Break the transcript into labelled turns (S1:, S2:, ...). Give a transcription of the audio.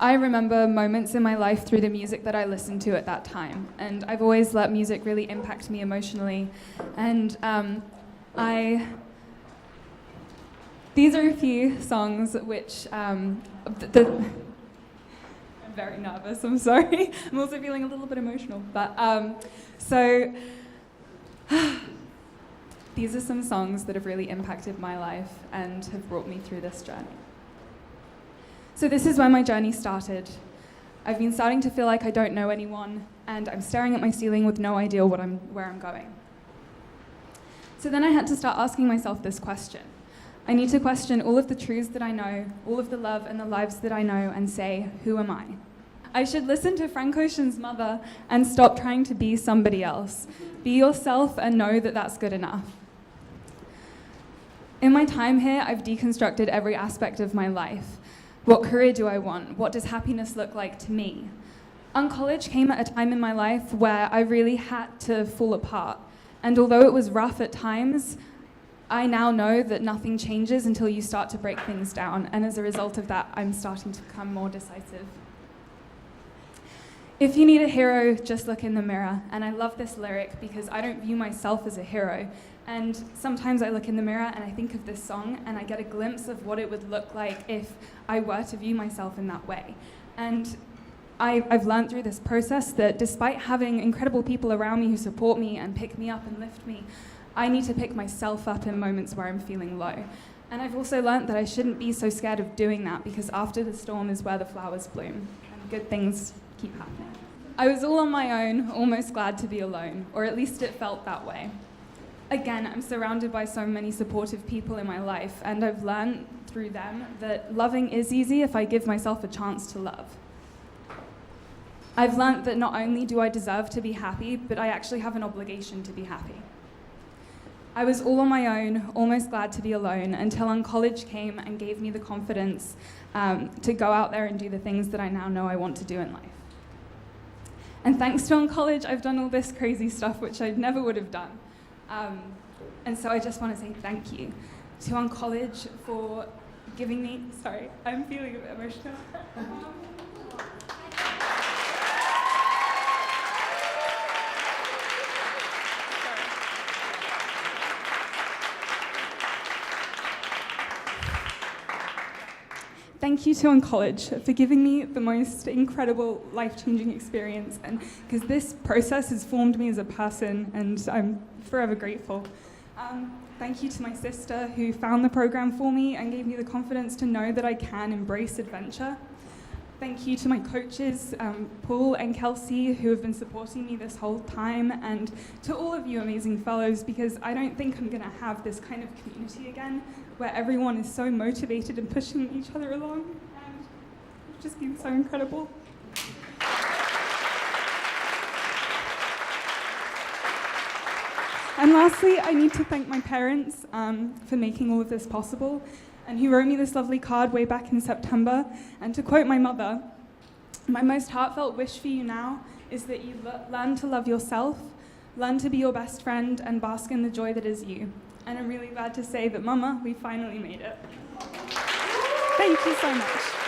S1: I remember moments in my life through the music that I listened to at that time, and I've always let music really impact me emotionally. And these are a few songs which I'm very nervous, I'm sorry. I'm also feeling a little bit emotional. But these are some songs that have really impacted my life and have brought me through this journey. So this is where my journey started. I've been starting to feel like I don't know anyone, and I'm staring at my ceiling with no idea where I'm going. So then I had to start asking myself this question. I need to question all of the truths that I know, all of the love and the lives that I know, and say, who am I? I should listen to Frank Ocean's mother and stop trying to be somebody else. Be yourself and know that that's good enough. In my time here, I've deconstructed every aspect of my life. What career do I want? What does happiness look like to me? UnCollege came at a time in my life where I really had to fall apart. And although it was rough at times, I now know that nothing changes until you start to break things down. And as a result of that, I'm starting to become more decisive. If you need a hero, just look in the mirror. And I love this lyric because I don't view myself as a hero. And sometimes I look in the mirror and I think of this song and I get a glimpse of what it would look like if I were to view myself in that way. And I've learned through this process that despite having incredible people around me who support me and pick me up and lift me, I need to pick myself up in moments where I'm feeling low. And I've also learned that I shouldn't be so scared of doing that because after the storm is where the flowers bloom and good things keep happening. I was all on my own, almost glad to be alone, or at least it felt that way. Again, I'm surrounded by so many supportive people in my life, and I've learned through them that loving is easy if I give myself a chance to love. I've learned that not only do I deserve to be happy, but I actually have an obligation to be happy. I was all on my own, almost glad to be alone, until UnCollege came and gave me the confidence to go out there and do the things that I now know I want to do in life. And thanks to UnCollege, I've done all this crazy stuff which I never would have done. And so I just want to say thank you to UnCollege for giving me, sorry, I'm feeling a bit emotional. Thank you to UnCollege for giving me the most incredible, life-changing experience, and because this process has formed me as a person, and I'm forever grateful. Thank you to my sister who found the program for me and gave me the confidence to know that I can embrace adventure. Thank you to my coaches, Paul and Kelsey, who have been supporting me this whole time, and to all of you amazing fellows, because I don't think I'm going to have this kind of community again, where everyone is so motivated and pushing each other along, and it's just been so incredible. And lastly, I need to thank my parents for making all of this possible, and who wrote me this lovely card way back in September. And to quote my mother, "My most heartfelt wish for you now is that you learn to love yourself, learn to be your best friend, and bask in the joy that is you." And I'm really glad to say that, Mama, we finally made it. Thank you so much.